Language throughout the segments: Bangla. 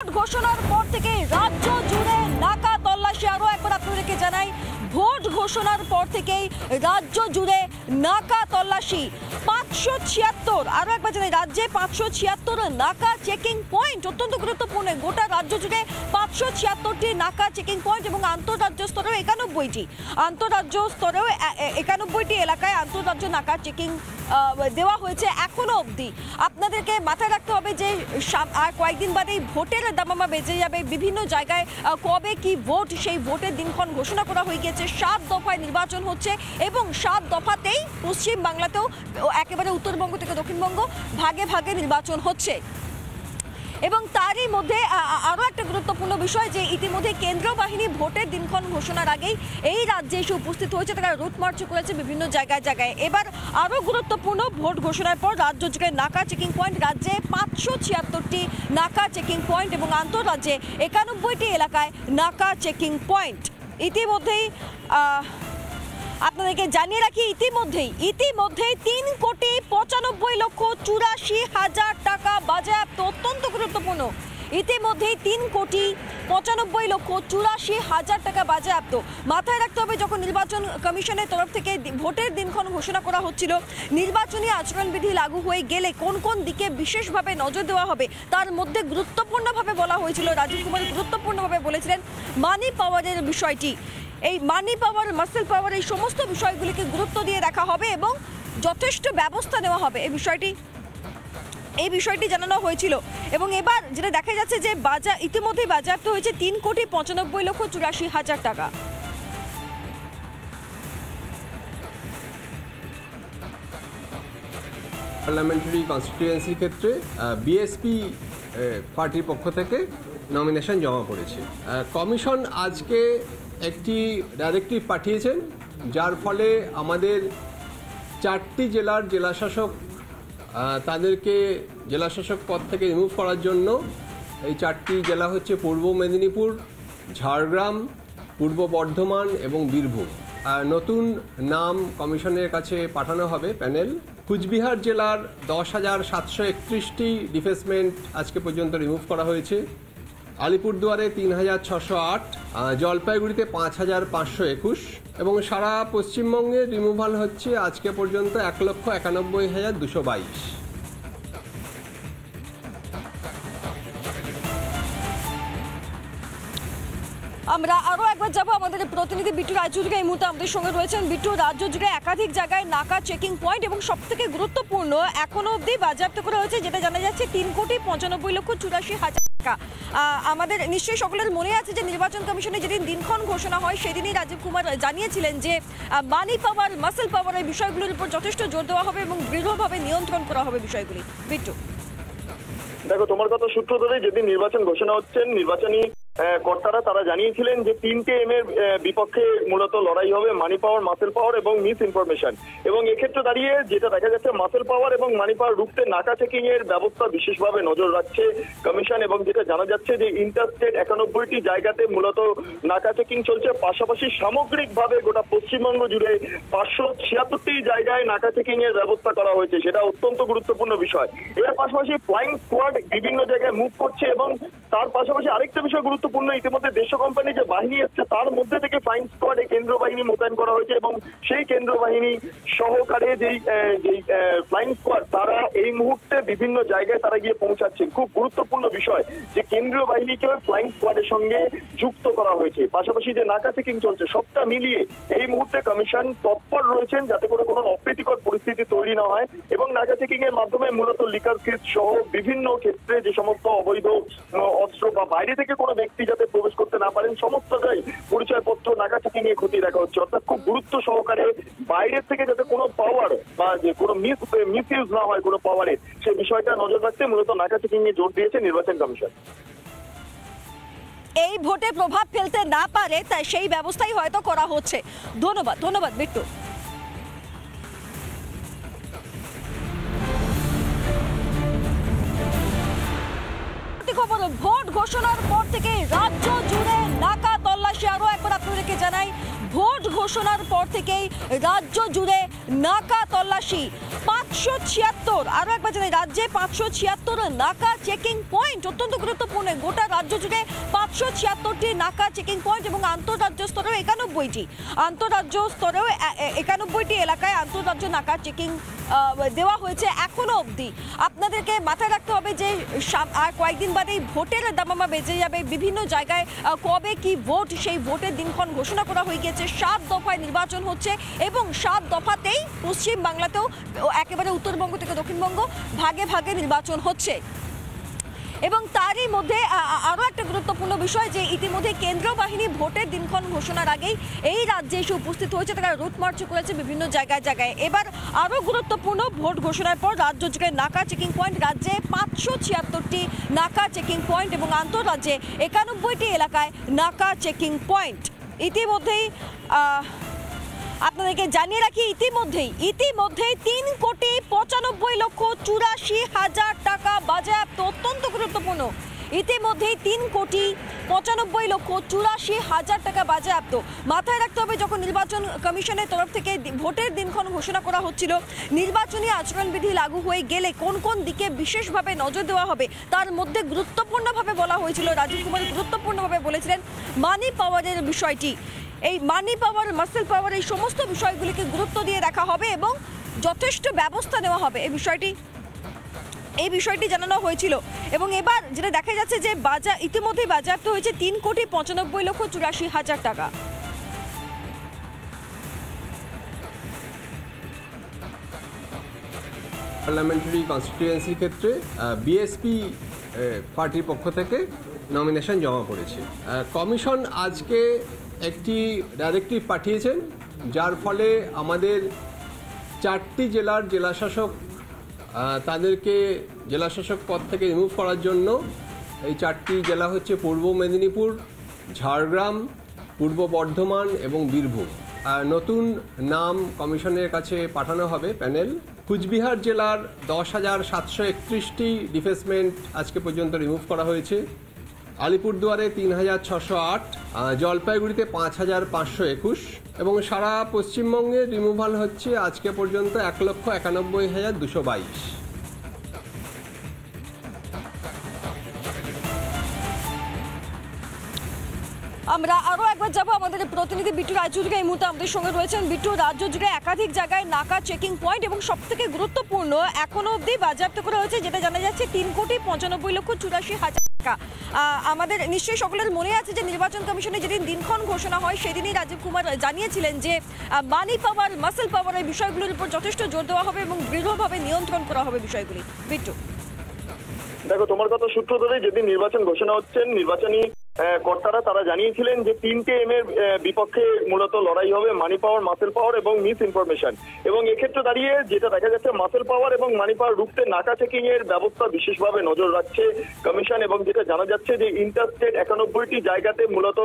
ঘোষণার পর থেকে রাজ্য জুড়ে নাকা তল্লাশি। আরো একবার আপনাদেরকে জানাই, ভোট ঘোষণার পর থেকেই রাজ্য জুড়ে নাকা তল্লাশি। 576, আরো একবার জানাই, রাজ্যে 576 নাকা চেকিং পয়েন্ট, অত্যন্ত গুরুত্বপূর্ণ। গোটা রাজ্য জুড়ে 576টি নাকা চেকিং পয়েন্ট এবং আন্তঃরাজ্য স্তরেও 91টি, আন্তঃরাজ্য স্তরেও 91টি এলাকায় আন্তঃরাজ্য নাকা চেকিং দেওয়া হয়েছে এখনো অবধি। আপনাদেরকে মাথায় রাখতে হবে যে আর কয়েকদিন বাদেই ভোটের দামামা বেজে যাবে। বিভিন্ন জায়গায় কবে কি ভোট, সেই ভোটের দিনক্ষণ ঘোষণা করা হয়ে গেছে। 7 দফায় নির্বাচন হচ্ছে এবং 7 দফাতেই পশ্চিম বাংলাতেও একেবারে উত্তরবঙ্গ থেকে দক্ষিণবঙ্গ ভাগে ভাগে নির্বাচন হচ্ছে। এবং তারই মধ্যে আরও একটা গুরুত্বপূর্ণ বিষয় যে ইতিমধ্যে কেন্দ্রীয় বাহিনী ভোটের দিনক্ষণ ঘোষণার আগেই এই রাজ্যে এসে উপস্থিত হয়েছে, তারা রুট মার্চ করেছে বিভিন্ন জায়গায় জায়গায়। এবার আরও গুরুত্বপূর্ণ, ভোট ঘোষণার পর রাজ্য জুড়ে নাকা চেকিং পয়েন্ট, রাজ্যে 576টি নাকা চেকিং পয়েন্ট এবং আন্তঃরাজ্যে 91টি এলাকায় নাকা চেকিং পয়েন্ট। ইতিমধ্যেই আপনাদেরকে জানিয়ে রাখি, ইতিমধ্যেই 3,95,84,000 টাকা বাজেয়াপ্ত। অত্যন্ত গুরুত্বপূর্ণ, ইতিমধ্যেই 3,95,84,000 টাকা বাজেয়াপ্ত। মাথায় রাখতে হবে, যখন নির্বাচন কমিশনের তরফ থেকে ভোটের দিনক্ষণ ঘোষণা করা হচ্ছিল, নির্বাচনী আচরণবিধি লাগু হয়ে গেলে কোন কোন দিকে বিশেষভাবে নজর দেওয়া হবে তার মধ্যে গুরুত্বপূর্ণভাবে বলা হয়েছিল, রাজীব কুমার গুরুত্বপূর্ণভাবে বলেছিলেন মানি পাওয়ারের বিষয়টি। এই মানি পাওয়ার, মাসেল পাওয়ার, এই সমস্ত বিষয়গুলিকে গুরুত্ব দিয়ে দেখা হবে এবং যথেষ্ট ব্যবস্থা নেওয়া হবে। এই বিষয়টি জানানো হয়েছিল। এবং এবার যেটা দেখা যাচ্ছে যে ইতিমধ্যেই বাজেয়াপ্ত হয়েছে 3,95,84,000 টাকা। পার্লামেন্টারি কনস্টিটিউয়েন্সির ক্ষেত্রে বিএসপি পার্টির পক্ষ থেকে নমিনেশন জমা পড়েছে। কমিশন আজকে একটি ডাইরেক্টিভ পাঠিয়েছেন, যার ফলে আমাদের 4টি জেলার জেলাশাসক তাদেরকে জেলাশাসক পদ থেকে রিমুভ করার জন্য, এই 4টি জেলা হচ্ছে পূর্ব মেদিনীপুর, ঝাড়গ্রাম, পূর্ব বর্ধমান এবং বীরভূম। নতুন নাম কমিশনের কাছে পাঠানো হবে প্যানেল। কুচবিহার জেলার 10,731টি ডিফেসমেন্ট আজকে পর্যন্ত রিমুভ করা হয়েছে। আলিপুরদুয়ারে 3,608, জলপাইগুড়িতে 5,521 এবং সারা পশ্চিমবঙ্গে রিমুভাল হচ্ছে আজকে পর্যন্ত 1,91,222। আমরা আরো একবার যাবো, আমাদের প্রতিনিধি বিট্টু রায়চৌধুরী এই মুহূর্তে আমাদের সঙ্গে রয়েছেন। বিট্টু, রাজ্য জুড়ে একাধিক জায়গায় নাকা চেকিং পয়েন্ট এবং সব থেকে গুরুত্বপূর্ণ এখনো অবধি বাজেয়াপ্ত করা হয়েছে, যেটা জানা যাচ্ছে 3,95,84,000 টাকা। আমাদের নিশ্চয়ই সকলের মনে আছে যে নির্বাচন কমিশনে যেদিন দিনক্ষণ ঘোষণা হয় সেদিনই রাজীব কুমার জানিয়েছিলেন যে মানি পাওয়ার, মাসেল পাওয়ার, এই বিষয়গুলোর উপর যথেষ্ট জোর দেওয়া হবে এবং দৃঢ়ভাবে নিয়ন্ত্রণ করা হবে বিষয়গুলি। বিট্টু, দেখো, তোমার কথা সূত্র ধরে যেদিন নির্বাচন ঘোষণা হচ্ছেন, নির্বাচনী কর্তারা তারা জানিয়েছিলেন যে 3টে এম এর বিপক্ষে মূলত লড়াই হবে, মানি পাওয়ার, মাসেল পাওয়ার এবং মিস ইনফরমেশন। এবং এক্ষেত্রে দাঁড়িয়ে যেটা দেখা যাচ্ছে, মাসেল পাওয়ার এবং মানি পাওয়ার রুখতে নাকা চেকিং এর ব্যবস্থা বিশেষভাবে নজর রাখছে কমিশন। এবং যেটা জানা যাচ্ছে যে ইন্টারস্টেট 91টি জায়গাতে মূলত নাকা চেকিং চলছে। পাশাপাশি সামগ্রিকভাবে গোটা পশ্চিমবঙ্গ জুড়ে 576টি জায়গায় নাকা চেকিং এর ব্যবস্থা করা হয়েছে, সেটা অত্যন্ত গুরুত্বপূর্ণ বিষয়। এর পাশাপাশি ফ্লাইং স্কোয়াড বিভিন্ন জায়গায় মুভ করছে এবং তার পাশাপাশি আরেকটা বিষয় গুরুত্বপূর্ণ, ইতিমধ্যে দেশ কোম্পানি যে বাহিনী এসছে তার মধ্যে থেকে ফ্লাইং স্কোয়াডে কেন্দ্রীয় বাহিনী মোতায়েন করা হয়েছে এবং সেই কেন্দ্রীয় বাহিনী সহকারে যেই ফ্লাইং স্কোয়াড তারা এই মুহূর্তে বিভিন্ন জায়গায় তারা গিয়ে পৌঁছাচ্ছেন। খুব গুরুত্বপূর্ণ বিষয় যে কেন্দ্রীয় বাহিনীকে ফ্লাইং স্কোয়াডের সঙ্গে যুক্ত করা হয়েছে। পাশাপাশি যে নাকা চেকিং চলছে, সবটা মিলিয়ে এই মুহূর্তে কমিশন তৎপর রয়েছেন যাতে করে কোনো অপ্রীতিকর পরিস্থিতি তৈরি না হয় এবং নাকা চেকিং এর মাধ্যমে মূলত লিকার কেস সহ বিভিন্ন ক্ষেত্রে যে সমস্ত অবৈধ অস্ত্র বা বাইরে থেকে কোনো ব্যক্তি যাতে প্রবেশ করতে না পারেন, সমস্তটাই পরিচয়পত্র নাকা চেকিং এ খতিয়ে দেখা হচ্ছে। অর্থাৎ খুব গুরুত্ব সহকারে বাইরের থেকে যাতে কোনো পাওয়ার বা যে কোনো মিসইউজ না হয় কোনো পাওয়ারের, সেই বিষয়টা নজর রাখতে মূলত নাকা চেকিং এ জোর দিয়েছে নির্বাচন কমিশন। এই ভোটে প্রভাব ফেলতে না পারে তাই সেই ব্যবস্থাই হয়তো করা হচ্ছে। ধন্যবাদ বিট্টু। ভোট ঘোষণার পর থেকে রাজ্য জুড়ে নাকা তল্লাশি। আরো একবার আপনাদেরকে জানাই, ভোট ঘোষণার পর থেকেই রাজ্য জুড়ে নাকা তল্লাশি 576, আরো একবার জানাই রাজ্যে 576 নাকা চেকিং পয়েন্ট, অত্যন্ত গুরুত্বপূর্ণ। গোটা রাজ্য জুড়ে 576টি নাকা চেকিং পয়েন্ট এবং আন্তঃরাজ্য স্তরেও 91টি, আন্তঃরাজ্য স্তরেও 91টি এলাকায় আন্তঃরাজ্য নাকা চেকিং দেওয়া হয়েছে এখনো অবধি। আপনাদেরকে মাথায় রাখতে হবে যে আর কয়েকদিন বাদেই ভোটের দামামা বেজে যাবে। বিভিন্ন জায়গায় কবে কি ভোট, সেই ভোটের দিনক্ষণ ঘোষণা করা হয়ে গেছে। 7 দফায় নির্বাচন হচ্ছে এবং 7 দফাতেই পশ্চিম বাংলাতেও একেবারে উত্তরবঙ্গ থেকে দক্ষিণবঙ্গ ভাগে ভাগে নির্বাচন হচ্ছে। এবং তারই মধ্যে আরও একটা গুরুত্বপূর্ণ বিষয় যে ইতিমধ্যে কেন্দ্রীয় বাহিনী ভোটের দিনক্ষণ ঘোষণার আগেই এই রাজ্যে এসে উপস্থিত হয়েছে, তারা রুট মার্চ করেছে বিভিন্ন জায়গায় জায়গায়। এবার আরও গুরুত্বপূর্ণ, ভোট ঘোষণার পর রাজ্য জুড়ে নাকা চেকিং পয়েন্ট, রাজ্যে 576টি নাকা চেকিং পয়েন্ট এবং আন্তঃরাজ্যে 91টি এলাকায় নাকা চেকিং পয়েন্ট। ইতিমধ্যেই আপনাদেরকে জানিয়ে রাখি, ইতিমধ্যেই 3,95,84,000 টাকা বাজেয়াপ্ত, অত্যন্ত গুরুত্বপূর্ণ। ইতিমধ্যেই 3,95,84,000 টাকা বাজেয়াপ্ত। মাথায় রাখতে হবে, যখন নির্বাচন কমিশনের তরফ থেকে ভোটের দিনক্ষণ ঘোষণা করা হচ্ছিল, নির্বাচনী আচরণবিধি লাগু হয়ে গেলে কোন কোন দিকে বিশেষভাবে নজর দেওয়া হবে তার মধ্যে গুরুত্বপূর্ণভাবে বলা হয়েছিল, রাজীব কুমার গুরুত্বপূর্ণভাবে বলেছিলেন মানি পাওয়ারের বিষয়টি। এই মানি পাওয়ার, মাসেল পাওয়ার, এই সমস্ত বিষয়গুলিকে গুরুত্ব দিয়ে দেখা হবে এবং যথেষ্ট ব্যবস্থা নেওয়া হবে। এই বিষয়টি জানানো হয়েছিল। এবং এবার যেটা দেখা যাচ্ছে যে ইতিমধ্যেই বাজেয়াপ্ত হয়েছে 3,95,84,000 টাকা। পার্লামেন্টারি কনস্টিটিউয়েন্সির ক্ষেত্রে বিএসপি পার্টির পক্ষ থেকে নমিনেশন জমা পড়েছে। কমিশন আজকে একটি ডাইরেক্টিভ পাঠিয়েছেন, যার ফলে আমাদের 4টি জেলার জেলাশাসক তাদেরকে জেলাশাসক পদ থেকে রিমুভ করার জন্য, এই 4টি জেলা হচ্ছে পূর্ব মেদিনীপুর, ঝাড়গ্রাম, পূর্ব বর্ধমান এবং বীরভূম। নতুন নাম কমিশনের কাছে পাঠানো হবে প্যানেল। কুচবিহার জেলার 10,731টি ডিফেসমেন্ট আজকে পর্যন্ত রিমুভ করা হয়েছে। আলিপুরদুয়ারে 3,608, জলপাইগুড়িতে 5,521 এবং সারা পশ্চিমবঙ্গে রিমুভাল হচ্ছে আজকে পর্যন্ত 1,91,222। আমরা আরও একবার যাবো, আমাদের প্রতিনিধি বিট্টু রায়চৌধুরী এই মুহূর্তে আমাদের সঙ্গে রয়েছেন। বিট্টু, রাজ্য জুড়ে একাধিক জায়গায় নাকা চেকিং পয়েন্ট এবং সবথেকে গুরুত্বপূর্ণ এখনো অবধি বাজেয়াপ্ত করা হয়েছে, যেটা জানা যাচ্ছে 3,95,84,000 টাকা। আমাদের নিশ্চয়ই সকলের মনে আছে যে নির্বাচন কমিশনে যেদিন দিনক্ষণ ঘোষণা হয় সেদিনই রাজীব কুমার জানিয়েছিলেন যে মানি পাওয়ার, মাসেল পাওয়ার, এই বিষয়গুলোর উপর যথেষ্ট জোর দেওয়া হবে এবং দৃঢ়ভাবে নিয়ন্ত্রণ করা হবে বিষয়গুলি। বিট্টু, দেখো, তোমার কথা সূত্র ধরে যেদিন নির্বাচন ঘোষণা হচ্ছেন, নির্বাচনী কর্তারা তারা জানিয়েছিলেন যে 3টে এম এর বিপক্ষে মূলত লড়াই হবে, মানি পাওয়ার, মাসেল পাওয়ার এবং মিস ইনফরমেশন। এবং এক্ষেত্রে দাঁড়িয়ে যেটা দেখা যাচ্ছে, মাসেল পাওয়ার এবং মানি পাওয়ার রুখতে নাকা চেকিং এর ব্যবস্থা বিশেষভাবে নজর রাখছে কমিশন। এবং যেটা জানা যাচ্ছে যে ইন্টারস্টেট 91টি জায়গাতে মূলত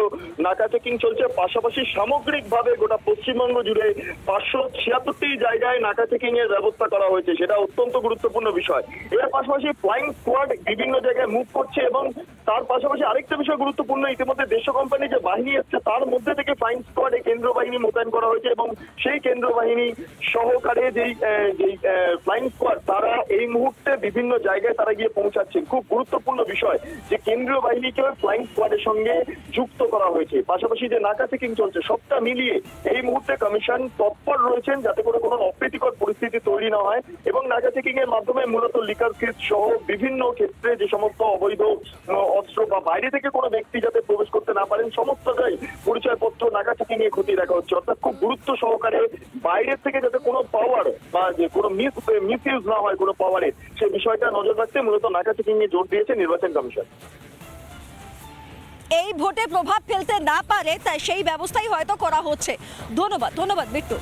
নাকা চেকিং চলছে। পাশাপাশি সামগ্রিকভাবে গোটা পশ্চিমবঙ্গ জুড়ে 576টি জায়গায় নাকা চেকিং এর ব্যবস্থা করা হয়েছে, সেটা অত্যন্ত গুরুত্বপূর্ণ বিষয়। এর পাশাপাশি ফ্লাইং স্কোয়াড বিভিন্ন জায়গায় মুভ করছে এবং তার পাশাপাশি আরেকটা বিষয় গুরুত্বপূর্ণ, ইতিমধ্যে দেশ কোম্পানি যে বাহিনী এসছে তার মধ্যে থেকে ফ্লাইং স্কোয়াডে কেন্দ্রীয় বাহিনী মোতায়েন করা হয়েছে এবং সেই কেন্দ্রীয় বাহিনী সহকারে যেই ফ্লাইং স্কোয়াড তারা এই মুহূর্তে বিভিন্ন জায়গায় তারা গিয়ে পৌঁছাচ্ছেন। খুব গুরুত্বপূর্ণ বিষয় যে কেন্দ্রীয় বাহিনীকে ফ্লাইং স্কোয়াডের সঙ্গে যুক্ত করা হয়েছে। পাশাপাশি যে নাকা চেকিং চলছে, সবটা মিলিয়ে এই মুহূর্তে কমিশন তৎপর রয়েছেন যাতে করে কোনো অপ্রীতিকর পরিস্থিতি তৈরি না হয় এবং নাকা চেকিং এর মাধ্যমে মূলত লিকার কেস সহ বিভিন্ন ক্ষেত্রে যে সমস্ত অবৈধ অস্ত্র বা বাইরে থেকে কোনো ব্যক্তি যাতে প্রবেশ করতে না পারেন, সমস্তটাই পরিচয়পত্র নাকা চেকিং এ খতিয়ে দেখা হচ্ছে। অর্থাৎ খুব গুরুত্ব সহকারে বাইরের থেকে যাতে কোনো পাওয়ার বা যে কোনো মিসইউজ না হয় কোনো পাওয়ারের, সেই বিষয়টা নজর রাখতে মূলত নাকা চেকিং এ জোর দিয়েছে নির্বাচন কমিশন। এই ভোটে প্রভাব ফেলতে না পারে তাই সেই ব্যবস্থাই হয়তো করা হচ্ছে। ধন্যবাদ বিট্টু।